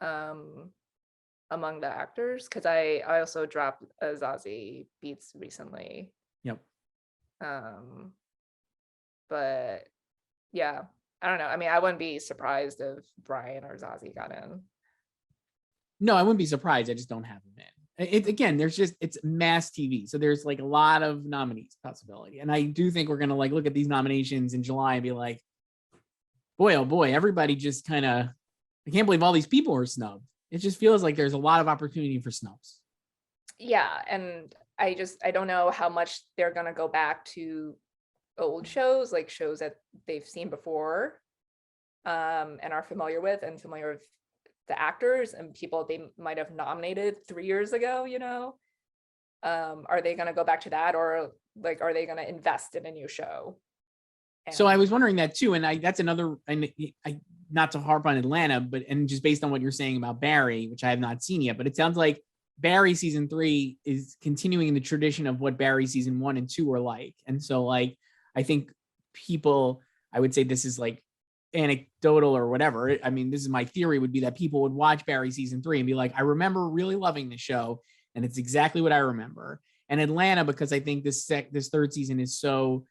among the actors, because I also dropped Zazie Beetz recently. Yep. But yeah, I don't know. I mean, I wouldn't be surprised if Brian or Zazie got in. No, I wouldn't be surprised. I just don't have them in. Again, it's mass TV, so there's like a lot of nominees possibility, and I do think we're gonna like look at these nominations in July and be like, boy, oh boy, everybody just kind of, I can't believe all these people are snubbed. It just feels like there's a lot of opportunity for snubs. Yeah, and I don't know how much they're gonna go back to old shows, like shows that they've seen before, and are familiar with the actors and people they might have nominated 3 years ago. Are they going to go back to that, or like, are they going to invest in a new show? So I was wondering that too, and that's another, and I not to harp on Atlanta, but and just based on what you're saying about Barry, which I have not seen yet, but it sounds like Barry season 3 is continuing the tradition of what Barry season 1 and 2 were like, and so like I think people, I would say this is like anecdotal or whatever. I mean, this is my theory, would be that people would watch Barry season 3 and be like, I remember really loving the show, and it's exactly what I remember. And Atlanta, because I think this third season is so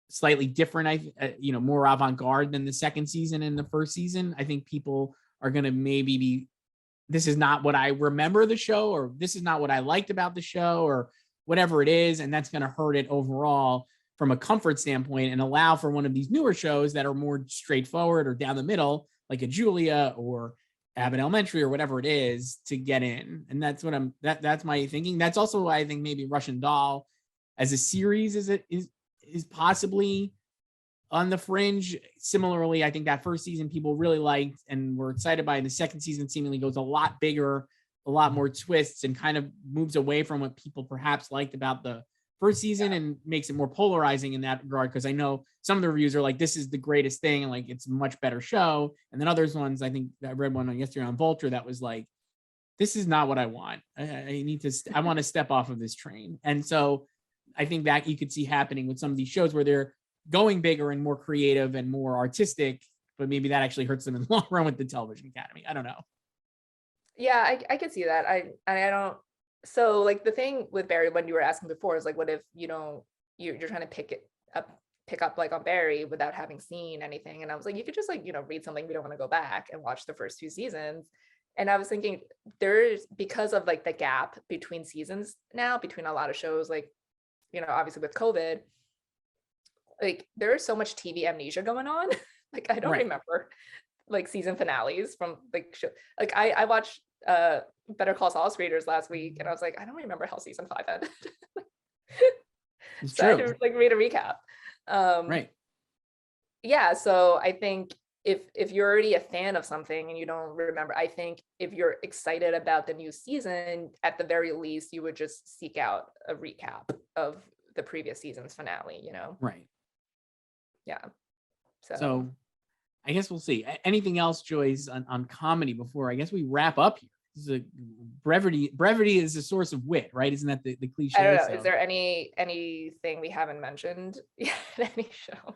slightly different, more avant-garde than the second season and the first season. I think people are going to maybe be, this is not what I remember the show, or this is not what I liked about the show, or whatever it is. And that's going to hurt it overall from a comfort standpoint, and allow for one of these newer shows that are more straightforward or down the middle, like a Julia or Abbott Elementary or whatever it is, to get in. And that's what that's my thinking. That's also why I think maybe Russian Doll as a series is possibly on the fringe. Similarly, I think that first season people really liked and were excited by, and the second season seemingly goes a lot bigger, a lot more twists, and kind of moves away from what people perhaps liked about the first season, and makes it more polarizing in that regard. Because I know some of the reviews are like, this is the greatest thing, and like it's a much better show. And then others ones, I think I read one yesterday on Vulture that was like, this is not what I want. I want to step off of this train. And so I think that you could see happening with some of these shows where they're going bigger and more creative and more artistic, but maybe that actually hurts them in the long run with the Television Academy. I don't know. Yeah, I could see that. I don't. So like the thing with Barry, when you were asking before, is like, what if you're trying to pick up like on Barry without having seen anything? And I was like, you could just like, read something, we don't want to go back and watch the first 2 seasons. And I was thinking, there's, because of like the gap between seasons now, between a lot of shows, like, obviously with COVID, like there is so much TV amnesia going on. Like I don't remember like season finales from like show. Like I watched Better Call Saul's readers last week, and I was like, I don't remember how season 5 ended. It's so true. I had to like read a recap. Right. Yeah, so I think if you're already a fan of something and you don't remember, I think if you're excited about the new season, at the very least, you would just seek out a recap of the previous season's finale, Right. Yeah. So I guess we'll see. Anything else, Joyce, on comedy before I guess we wrap up here? This is brevity is a source of wit, right? Isn't that the cliche? I don't know. So. Is there anything we haven't mentioned yet in any show?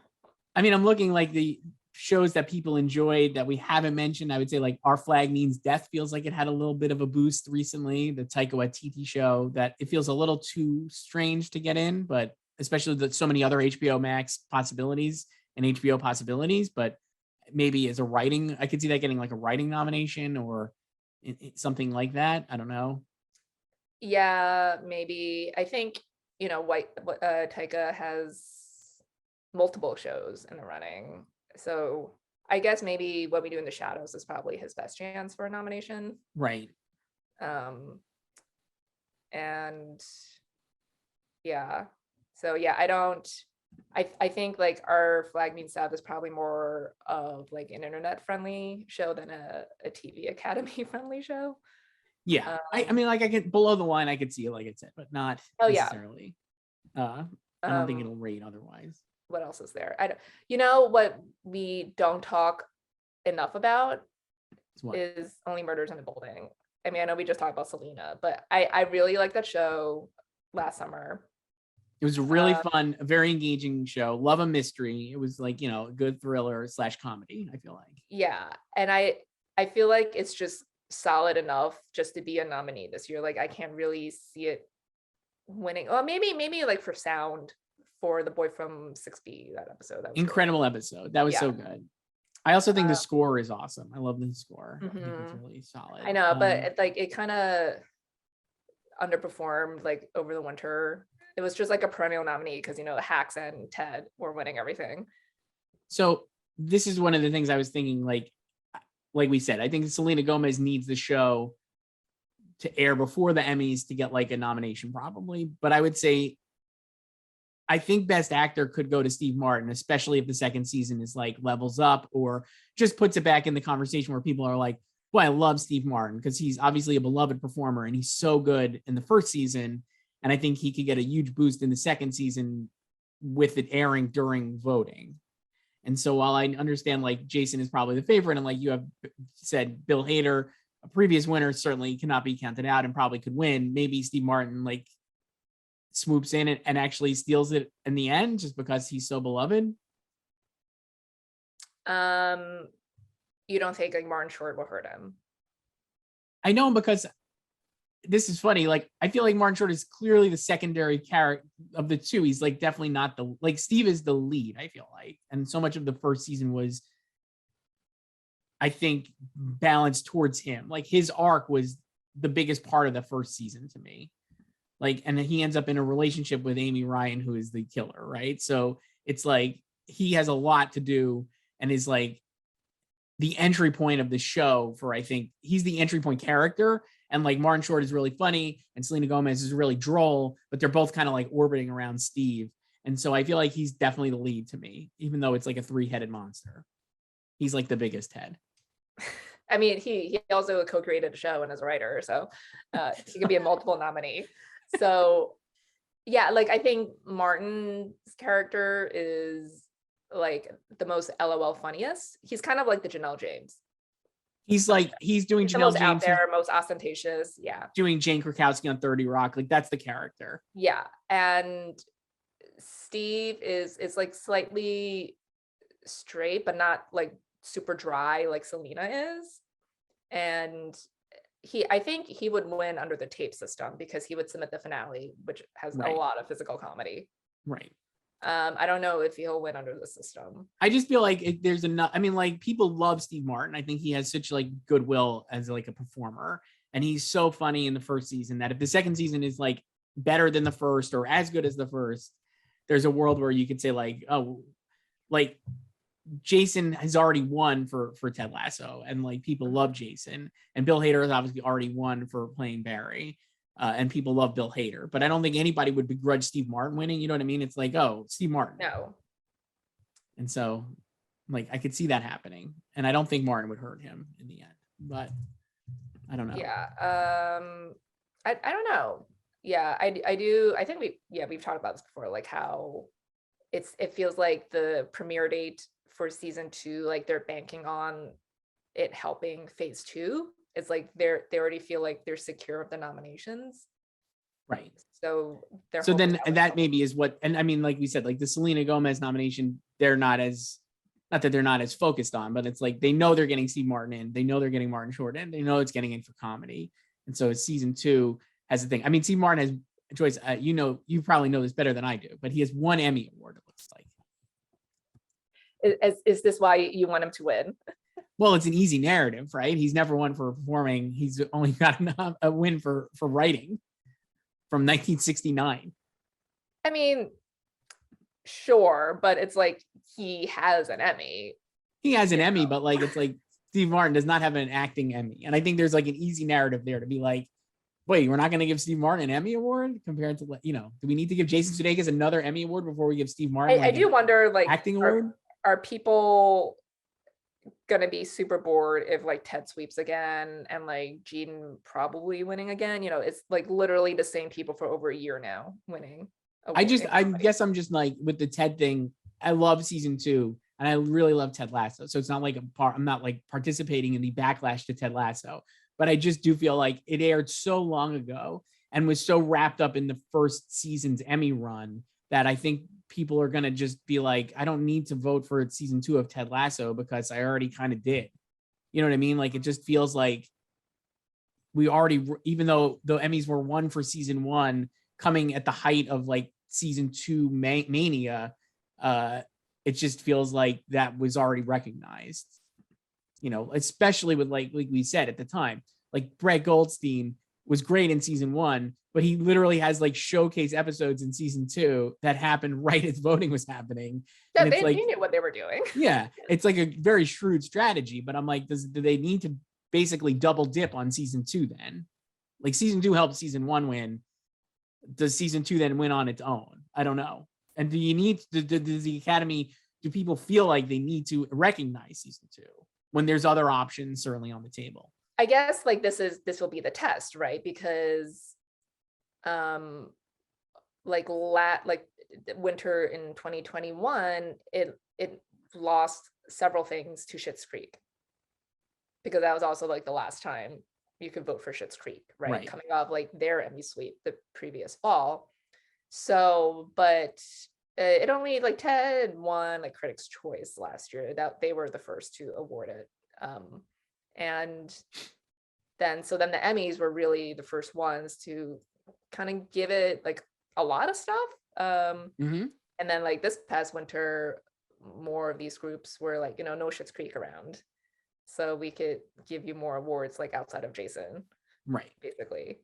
I mean, I'm looking like the shows that people enjoyed that we haven't mentioned. I would say like Our Flag Means Death feels like it had a little bit of a boost recently. The Taika Waititi show, that it feels a little too strange to get in, but especially that so many other HBO Max possibilities and HBO possibilities, but maybe as a writing, I could see that getting like a writing nomination or something like that. I don't know. Yeah, maybe. I think, Taika has multiple shows in the running. So I guess maybe What We Do in the Shadows is probably his best chance for a nomination. Right. And yeah. So yeah, I think like Our Flag Means Death is probably more of like an internet friendly show than a TV Academy friendly show. Yeah. I mean, like I get below the line, I could see it, like it said, but not necessarily. I don't think it'll rate otherwise. What else is there? What we don't talk enough about is Only Murders in the Building. I mean, I know we just talked about Selena, but I really liked that show last summer. It was a really fun, very engaging show. Love a mystery. It was like, a good thriller / comedy, I feel like. Yeah. And I feel like it's just solid enough just to be a nominee this year. Like I can't really see it winning. Well, maybe like for sound, for The Boy from 6B, that episode. That was incredible episode. That was so good. I also think the score is awesome. I love the score. I think it's really solid. I know, but it kind of underperformed like over the winter. It was just like a perennial nominee because Hacks and Ted were winning everything. So this is one of the things I was thinking, like we said, I think Selena Gomez needs the show to air before the Emmys to get like a nomination probably. But I would say I think Best Actor could go to Steve Martin, especially if the second season is like levels up or just puts it back in the conversation where people are like, well, I love Steve Martin because he's obviously a beloved performer and he's so good in the first season. And I think he could get a huge boost in the second season with it airing during voting. And so while I understand like Jason is probably the favorite, and like you have said, Bill Hader, a previous winner, certainly cannot be counted out and probably could win, maybe Steve Martin like swoops in and actually steals it in the end just because he's so beloved. You don't think like Martin Short will hurt him? I know him because this is funny. Like, I feel like Martin Short is clearly the secondary character of the two. He's like definitely not the, like, Steve is the lead, I feel like. And so much of the first season was, I think, balanced towards him. Like, his arc was the biggest part of the first season to me. Like, and then he ends up in a relationship with Amy Ryan, who is the killer, right? So it's like he has a lot to do and is like the entry point of the show for, I think he's the entry point character. And like Martin Short is really funny and Selena Gomez is really droll, but they're both kind of like orbiting around Steve. And so I feel like he's definitely the lead to me, even though it's like a 3-headed monster. He's like the biggest head. I mean, he also co-created a show and is a writer, so he could be a multiple nominee. So yeah, like I think Martin's character is like the most LOL funniest. He's kind of like the Janelle James. He's like, he's doing He's the Janelle most out James, there, most ostentatious. Yeah. doing Jane Krakowski on 30 Rock. Like, that's the character. Yeah. And Steve is like slightly straight, but not like super dry like Selena is. And I think he would win under the tape system because he would submit the finale, which has a lot of physical comedy. Right. I don't know if he'll win under the system. I just feel like there's enough. I mean, like, people love Steve Martin. I think he has such like goodwill as like a performer, and he's so funny in the first season that if the second season is like better than the first or as good as the first, there's a world where you could say like, oh, like Jason has already won for Ted Lasso, and like people love Jason, and Bill Hader has obviously already won for playing Barry. And people love Bill Hader, but I don't think anybody would begrudge Steve Martin winning. You know what I mean? It's like, oh, Steve Martin. No. And so, like, I could see that happening, and I don't think Martin would hurt him in the end. But I don't know. Yeah. I don't know. Yeah, I do. I think we've talked about this before, like how it feels like the premiere date for season 2, like they're banking on it helping phase 2. It's like they already feel like they're secure of the nominations. Right. So then that maybe is what, and I mean, like we said, like the Selena Gomez nomination, they're not that they're not as focused on, but it's like they know they're getting Steve Martin in, they know they're getting Martin Short in, they know it's getting in for comedy. And so season 2 has the thing. I mean, Steve Martin has, Joyce, you probably know this better than I do, but he has 1 Emmy award, it looks like. Is this why you want him to win? Well, it's an easy narrative, right? He's never won for performing. He's only got a win for writing from 1969. I mean, sure, but it's like he has an Emmy. He has an Emmy, but like it's like Steve Martin does not have an acting Emmy. And I think there's like an easy narrative there to be like, wait, we're not going to give Steve Martin an Emmy award compared to, do we need to give Jason Sudeikis another Emmy award before we give Steve Martin I do wonder, like, acting award? Are people gonna be super bored if like Ted sweeps again and like Gene probably winning again? It's like literally the same people for over a year now winning. I guess I'm just like with the Ted thing. I love season 2 and I really love Ted Lasso. So it's not like I'm not like participating in the backlash to Ted Lasso, but I just do feel like it aired so long ago and was so wrapped up in the first season's Emmy run that I think people are going to just be like, I don't need to vote for season 2 of Ted Lasso because I already kind of did. You know what I mean? Like, it just feels like we already, even though the Emmys were won for season 1 coming at the height of like season 2 mania, it just feels like that was already recognized, especially with like we said at the time, like Brett Goldstein was great in season 1, but he literally has like showcase episodes in season 2 that happened right as voting was happening. Yeah, they knew what they were doing. Yeah, it's like a very shrewd strategy, but I'm like, do they need to basically double dip on season 2 then? Like season 2 helped season 1 win. Does season 2 then win on its own? I don't know. And do you need does the Academy, do people feel like they need to recognize season 2 when there's other options certainly on the table? I guess like this will be the test, right? Because like winter in 2021, it lost several things to Schitt's Creek, because that was also like the last time you could vote for Schitt's Creek, right? Coming off like their Emmy sweep the previous fall. So, but it only like Ted won like Critics' Choice last year. That they were the first to award it. And then the Emmys were really the first ones to kind of give it like a lot of stuff. And then like this past winter, more of these groups were like, no Schitt's Creek around. So we could give you more awards like outside of Jason. Right. Basically.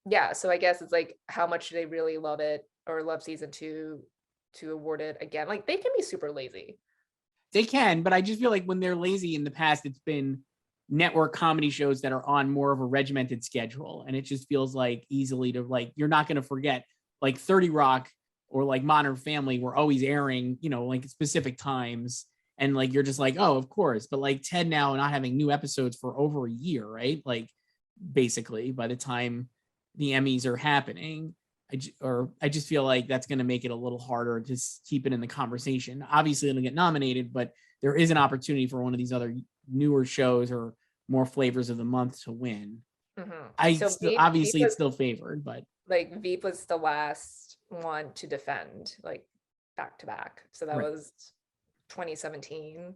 Yeah, so I guess it's like, how much do they really love it or love season 2 to award it again? Like they can be super lazy. They can, but I just feel like when they're lazy in the past, it's been network comedy shows that are on more of a regimented schedule. And it just feels like easily to like, you're not going to forget like 30 Rock or like Modern Family were always airing, like specific times. And like, you're just like, oh, of course. But like Ted now not having new episodes for over a year, right? Like basically by the time the Emmys are happening, I just feel like that's going to make it a little harder to keep it in the conversation. Obviously it'll get nominated, but there is an opportunity for one of these other newer shows or more flavors of the month to win. Obviously it's still favored, but like Veep was the last one to defend like back to back. So that was 2017.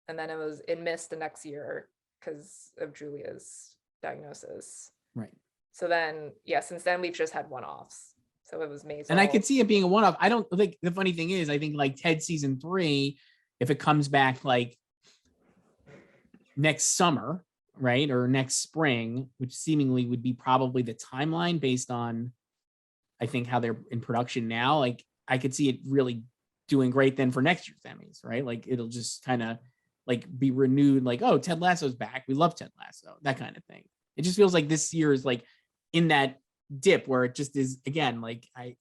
And then it missed the next year because of Julia's diagnosis. Right. So then, since then we've just had one-offs. So it was Maisel. And I could see it being a one-off. I don't think the funny thing is, I think like Ted season 3, if it comes back like next summer, right, or next spring, which seemingly would be probably the timeline based on, I think, how they're in production now. Like I could see it really doing great then for next year's Emmys, right? Like it'll just kind of like be renewed. Like, oh, Ted Lasso's back. We love Ted Lasso. That kind of thing. It just feels like this year is like in that dip where it just is again. Like I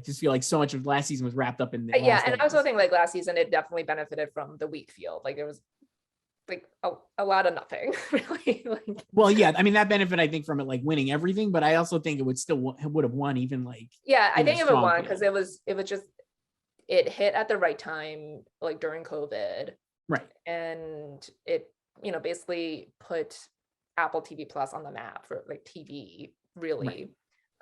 just feel like so much of last season was wrapped up in the and I also think like last season it definitely benefited from the weak field. Like there was like a lot of nothing really. Like, well, yeah, I mean that benefit I think from it like winning everything, but I also think it would have won even like I think it would won because it was just it hit at the right time like during COVID, right? And it basically put Apple TV Plus on the map for like TV really. Right.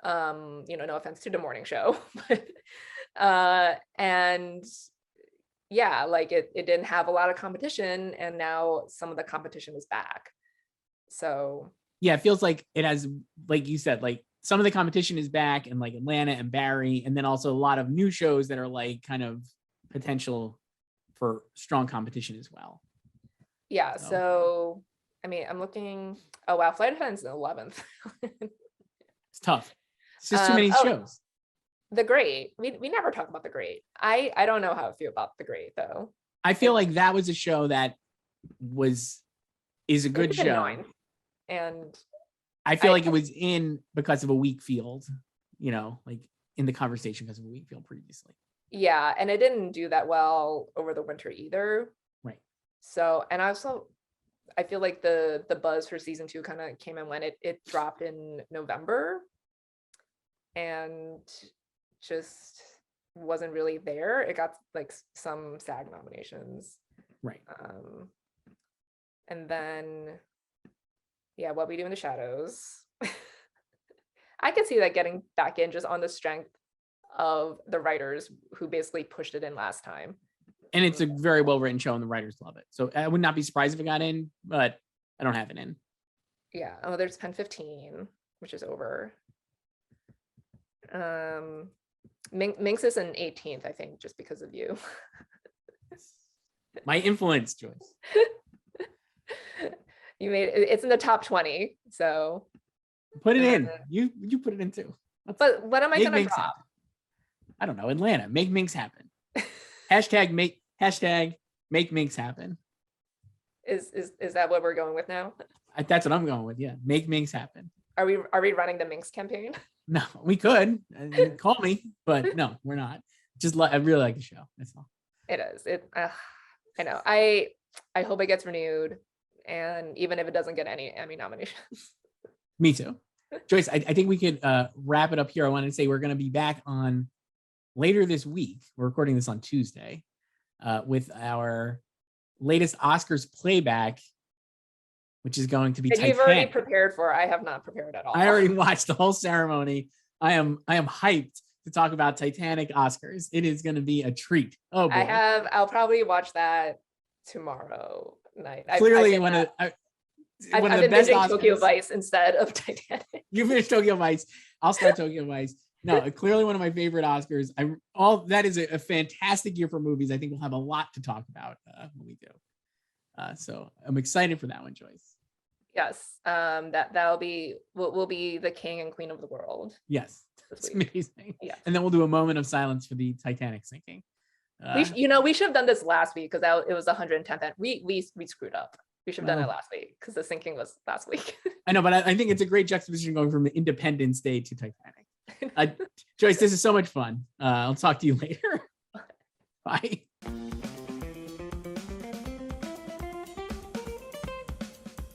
No offense to the morning show, but and like it didn't have a lot of competition and now some of the competition is back. So yeah, it feels like it has, like you said, like some of the competition is back and like Atlanta and Barry, and then also a lot of new shows that are like kind of potential for strong competition as well. Yeah, so I mean, I'm looking. Oh wow, Flight Attendant's in 11th. It's tough. It's just too many shows. The Great. We never talk about The Great. I don't know how I feel about The Great though. I feel like that was a show that is a good show. Annoying. And I feel like it was in because of a weak field, like in the conversation because of a weak field previously. Yeah, and it didn't do that well over the winter either. Right. So, and also I feel like the buzz for season 2 kind of came in when it dropped in November and just wasn't really there. It got like some SAG nominations. Right. And then What We Do in the Shadows. I could see that getting back in just on the strength of the writers who basically pushed it in last time. And it's a very well written show and the writers love it. So I would not be surprised if it got in, but I don't have it in. Yeah. Oh, there's Pen 15, which is over. Minx is in 18th, I think, just because of you. My influence, Joyce. It's in the top 20, so put it in. You put it in too. But what am I gonna drop? Happen. I don't know. Atlanta, make Minx happen. Hashtag make Minx happen. Is that what we're going with now? That's what I'm going with. Yeah, make Minx happen. Are we running the Minx campaign? No, we could. Call me, but no, we're not. I really like the show. That's all. It is. I know. I hope it gets renewed, and even if it doesn't get any Emmy nominations. Me too. Joyce, I think we could wrap it up here. I wanted to say we're going to be back on later this week. We're recording this on Tuesday with our latest Oscars playback, which is going to be Titanic. You've already prepared for. I have not prepared at all. I already watched the whole ceremony. I am hyped to talk about Titanic Oscars. It is going to be a treat. Oh boy. I'll probably watch that tomorrow night. Clearly one of the best Oscars. Tokyo Vice instead of Titanic. You finished Tokyo Vice. I'll start Tokyo Vice. No, clearly one of my favorite Oscars. That is a fantastic year for movies. I think we'll have a lot to talk about when we do. So I'm excited for that one, Joyce. Yes, that'll be we'll be the king and queen of the world. Yes, it's amazing. Yeah, and then we'll do a moment of silence for the Titanic sinking. We should have done this last week because it was 110th. We screwed up. We should have done it last week because the sinking was last week. I know, but I think it's a great juxtaposition going from Independence Day to Titanic. Joyce, this is so much fun. I'll talk to you later. Bye.